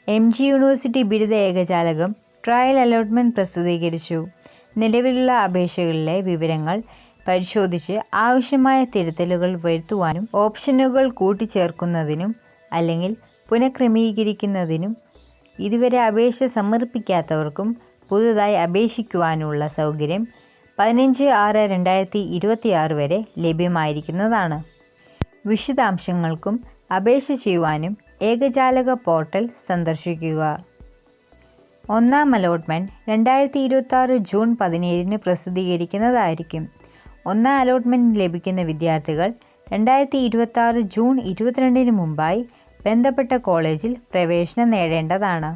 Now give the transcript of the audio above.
MG university ബിരുദ ഏകജാലകം trial allotment പ്രസിദ്ധീകരിച്ചു. നിലവിലുള്ള അപേക്ഷകളിലെ വിവരങ്ങൾ പരിശോധിച്ച് ആവശ്യമായ തിരുത്തലുകൾ വരുത്തുവാനും ഓപ്ഷനുകൾ കൂട്ടിച്ചേർക്കുന്നതിനും അല്ലെങ്കിൽ പുനഃക്രമീകരിക്കുന്നതിനും ഇതുവരെ അപേക്ഷ സമർപ്പിക്കാത്തവർക്കും പുതുതായി അപേക്ഷിക്കുവാനുള്ള സൗകര്യം 15/6/2026 വരെ ലഭ്യമായിരിക്കുന്നതാണ്. വിശദാംശങ്ങൾക്കും അപേക്ഷ ചെയ്യുവാനും ഏകജാലക പോർട്ടൽ സന്ദർശിക്കുക. ഒന്നാം അലോട്ട്മെൻറ്റ് 2026 ജൂൺ 17 പ്രസിദ്ധീകരിക്കുന്നതായിരിക്കും. ഒന്നാം അലോട്ട്മെൻറ്റ് ലഭിക്കുന്ന വിദ്യാർത്ഥികൾ 2026 ജൂൺ 22 മുമ്പായി ബന്ധപ്പെട്ട കോളേജിൽ പ്രവേശനം നേടേണ്ടതാണ്.